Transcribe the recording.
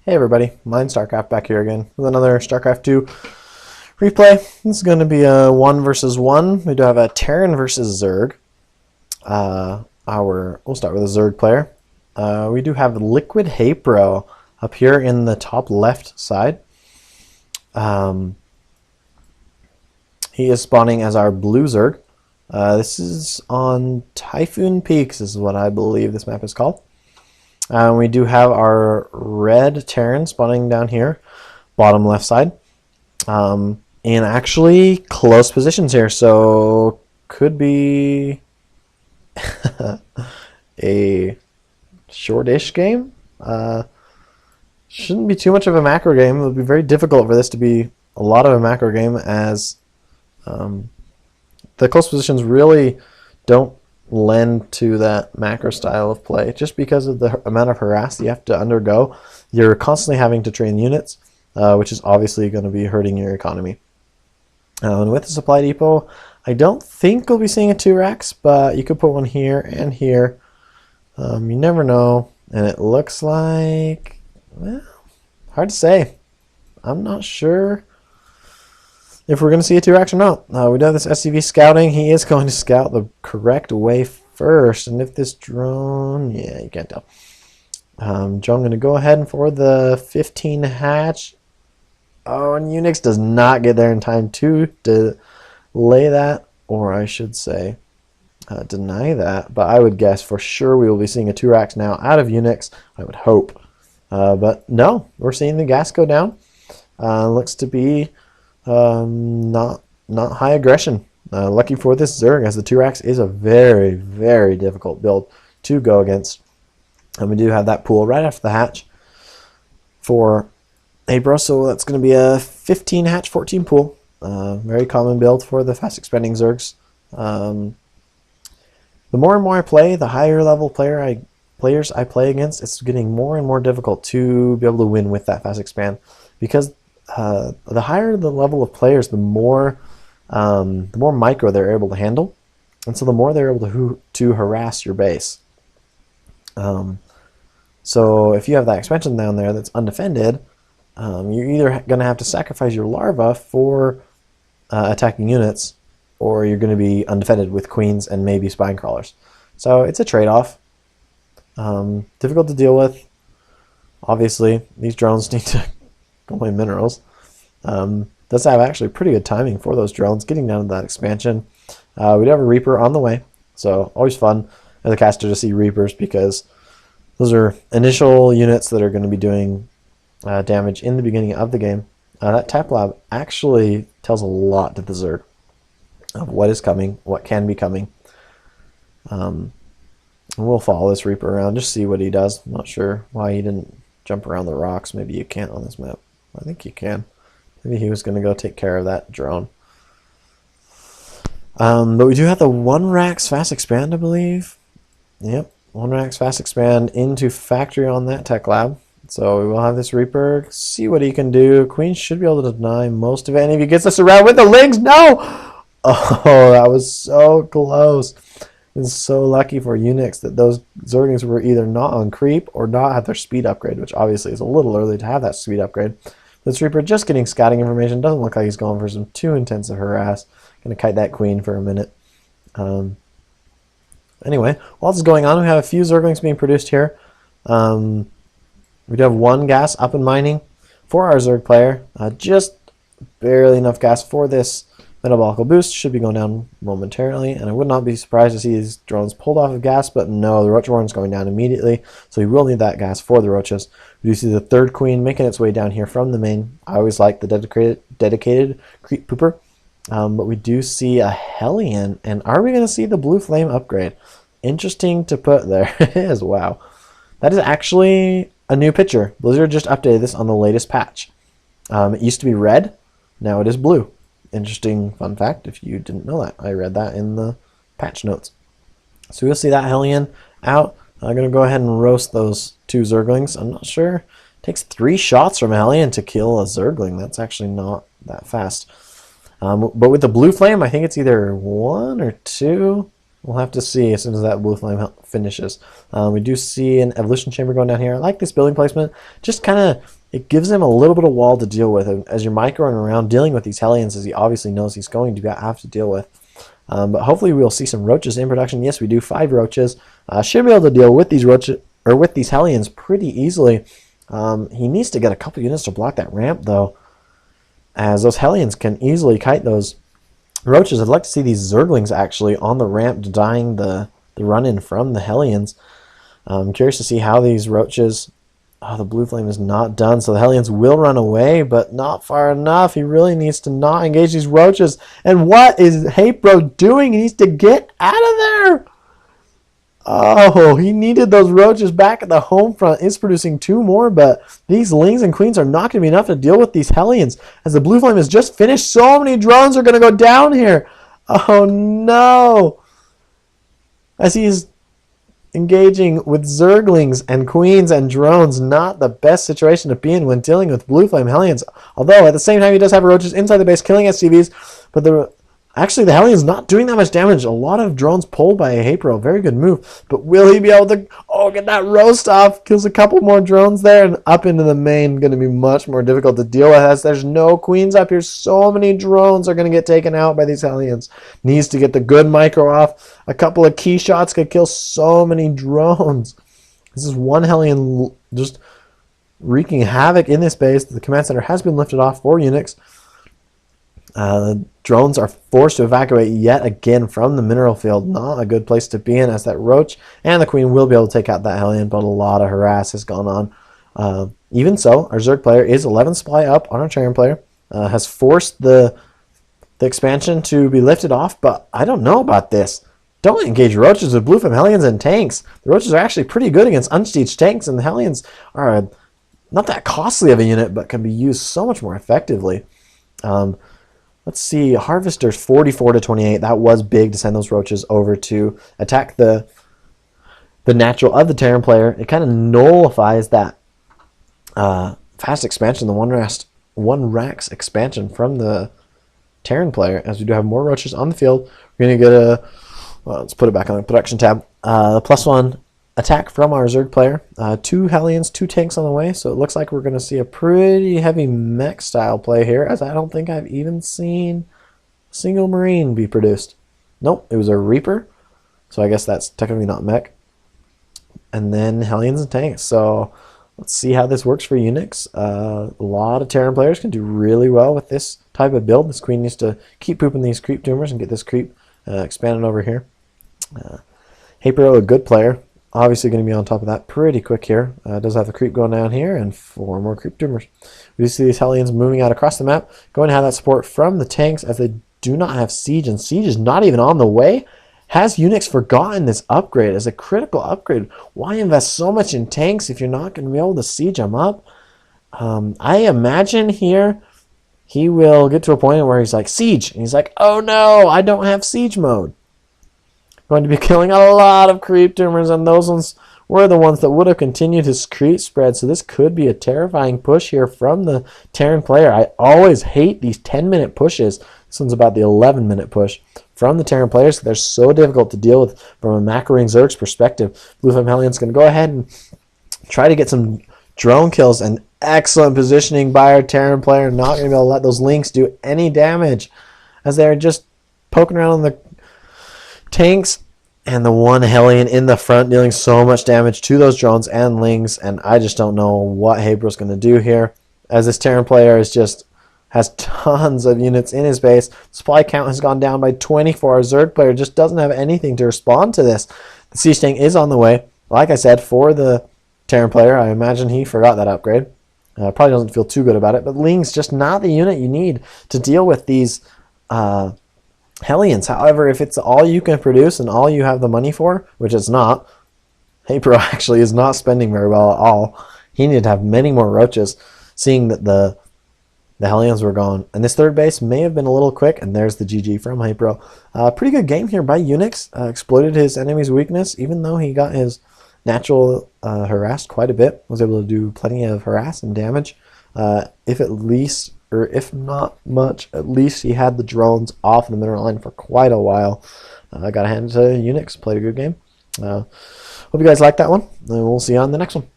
Hey everybody, Mind StarCraft back here again with another StarCraft 2 replay. This is going to be a 1 versus 1. We do have a Terran versus Zerg. We'll start with a Zerg player. We do have LiquidHayprO up here in the top left side. He is spawning as our blue Zerg. This is on Typhoon Peaks, is what I believe this map is called. We do have our red Terran spawning down here, bottom left side, in actually close positions here, so could be a shortish game. Shouldn't be too much of a macro game. It would be very difficult for this to be a lot of a macro game, as the close positions really don't lend to that macro style of play, just because of the amount of harass you have to undergo. You're constantly having to train units, which is obviously going to be hurting your economy. And with the supply depot, I don't think we'll be seeing a 2-racks, but you could put one here and here. You never know, and it looks like, well, hard to say. I'm not sure if we're going to see a 2-racks or not. We do have this SCV scouting. He is going to scout the correct way first. And if this drone, yeah, you can't tell. Drone going to go ahead and for the 15 hatch. Oh, and Unixx does not get there in time to delay that, or I should say deny that. But I would guess for sure we will be seeing a 2-racks now out of Unixx. I would hope. But no, we're seeing the gas go down. Looks to be not high aggression. Lucky for this Zerg, as the 2-racks is a very, very difficult build to go against. And we do have that pool right after the hatch for LiquidHayprO, so that's going to be a 15 hatch, 14 pool. Very common build for the fast expanding Zergs. The more and more I play, the higher level players I play against, it's getting more and more difficult to be able to win with that fast expand, because the higher the level of players, the more micro they're able to handle, and so the more they're able to harass your base. So if you have that expansion down there that's undefended, you're either going to have to sacrifice your larva for attacking units, or you're going to be undefended with queens and maybe spine crawlers. So it's a trade-off. Difficult to deal with. Obviously, these drones need to only minerals. Does have actually pretty good timing for those drones getting down to that expansion. We do have a Reaper on the way, so always fun as a caster to see Reapers, because those are initial units that are going to be doing damage in the beginning of the game. That tap lab actually tells a lot to the Zerg of what is coming, what can be coming. We'll follow this Reaper around, just see what he does. I'm not sure why he didn't jump around the rocks. Maybe you can't on this map. I think you can. Maybe he was going to go take care of that drone. But we do have the 1-racks fast expand, I believe. Yep, 1-racks fast expand into factory on that tech lab. So we will have this Reaper, see what he can do. Queen should be able to deny most of it. And if he gets us around with the links, no! Oh, that was so close. It's so lucky for Unixx that those Zerglings were either not on creep or not have their speed upgrade, which obviously is a little early to have that speed upgrade. This Reaper just getting scouting information. Doesn't look like he's going for some too intensive harass. Going to kite that queen for a minute. Anyway, while this is going on, we have a few Zerglings being produced here. We do have 1 gas up and mining for our Zerg player. Just barely enough gas for this metabolical boost. Should be going down momentarily, and I would not be surprised to see these drones pulled off of gas, but no, the Roach Warren is going down immediately, so we will need that gas for the Roaches. We do see the 3rd queen making its way down here from the main. I always like the dedicated creep pooper, but we do see a Hellion, and are we going to see the blue flame upgrade? Interesting to put there. It is, wow. That is actually a new picture. Blizzard just updated this on the latest patch. It used to be red, now it is blue. Interesting fun fact if you didn't know that. I read that in the patch notes. So we'll see that Hellion out. I'm going to go ahead and roast those 2 Zerglings. I'm not sure. It takes 3 shots from a Hellion to kill a Zergling. That's actually not that fast. But with the blue flame, I think it's either 1 or 2. We'll have to see as soon as that blue flame finishes. We do see an evolution chamber going down here. I like this building placement. Just kind of, it gives him a little bit of wall to deal with. As you're microing around, dealing with these Hellions, as he obviously knows he's going to have to deal with. But hopefully we'll see some roaches in production. Yes, we do 5 roaches. Should be able to deal with these roaches, or with these Hellions pretty easily. He needs to get a couple units to block that ramp, though, as those Hellions can easily kite those roaches. I'd like to see these Zerglings actually on the ramp denying the run-in from the Hellions. I'm curious to see how these roaches... Oh, the blue flame is not done, so the Hellions will run away, but not far enough. He really needs to not engage these roaches. And what is LiquidHayprO doing? He needs to get out of there! Oh, he needed those roaches back at the home front. It's producing 2 more, but these lings and queens are not going to be enough to deal with these Hellions. As the blue flame has just finished, so many drones are going to go down here. Oh, no. As he's engaging with Zerglings and queens and drones, not the best situation to be in when dealing with blue flame Hellions. Although, at the same time, he does have roaches inside the base killing SCVs, but actually, the Hellion's not doing that much damage. A lot of drones pulled by LiquidHayprO. Very good move. But will he be able to... Oh, get that roast off. Kills a couple more drones there and up into the main. Going to be much more difficult to deal with as there's no queens up here. So many drones are going to get taken out by these Hellions. Needs to get the good micro off. A couple of key shots could kill so many drones. This is one Hellion just wreaking havoc in this base. The command center has been lifted off for Unixx. Drones are forced to evacuate yet again from the mineral field. Not a good place to be in, as that roach and the queen will be able to take out that Hellion, but a lot of harass has gone on. Even so, our Zerg player is 11 supply up on our Terran player. Has forced the expansion to be lifted off, but I don't know about this. Don't engage roaches with blue flame Hellions and tanks. The roaches are actually pretty good against unsieged tanks, and the Hellions are not that costly of a unit, but can be used so much more effectively. Let's see, Harvester's 44 to 28. That was big to send those roaches over to attack the natural of the Terran player. It kind of nullifies that fast expansion, the one Rax expansion from the Terran player, as we do have more roaches on the field. We're going to get a... Well, let's put it back on the production tab. +1 attack from our Zerg player. 2 Hellions, 2 tanks on the way, so it looks like we're going to see a pretty heavy mech style play here, as I don't think I've even seen a single Marine be produced. Nope, it was a Reaper, so I guess that's technically not mech. And then Hellions and tanks, so let's see how this works for Unixx. A lot of Terran players can do really well with this type of build. This queen needs to keep pooping these creep tumors and get this creep expanded over here. LiquidHayprO, a good player. Obviously going to be on top of that pretty quick here. Does have the creep going down here and 4 more creep tumors. We see these Hellions moving out across the map. Going to have that support from the tanks as they do not have siege, and siege is not even on the way. Has Unixx forgotten this upgrade as a critical upgrade? Why invest so much in tanks if you're not going to be able to siege them up? I imagine here he will get to a point where he's like, siege. And he's like, oh no, I don't have siege mode. Going to be killing a lot of creep tumors, and those ones were the ones that would have continued his creep spread. So this could be a terrifying push here from the Terran player. I always hate these 10-minute pushes. This one's about the 11-minute push from the Terran players. They're so difficult to deal with from a Macro-Ring Zerg's perspective. Blue Flame Hellion's going to go ahead and try to get some drone kills, and excellent positioning by our Terran player. Not going to be able to let those links do any damage, as they're just poking around on the tanks and the one Hellion in the front, dealing so much damage to those drones and lings. And I just don't know what LiquidHayprO's going to do here, as this Terran player has tons of units in his base. Supply count has gone down by 24. Our Zerg player just doesn't have anything to respond to this. The siege tank is on the way. Like I said, for the Terran player, I imagine he forgot that upgrade. Probably doesn't feel too good about it, but ling's just not the unit you need to deal with these Hellions. However, if it's all you can produce and all you have the money for, which it's not, LiquidHayprO actually is not spending very well at all. He needed to have many more roaches, seeing that the Hellions were gone. And this third base may have been a little quick, and there's the GG from LiquidHayprO. Pretty good game here by Unixx. Exploited his enemy's weakness, even though he got his natural harassed quite a bit. Was able to do plenty of harass and damage. If not much, at least he had the drones off the mineral line for quite a while. I got to hand it to Unixx. Played a good game. Hope you guys like that one. And we'll see you on the next one.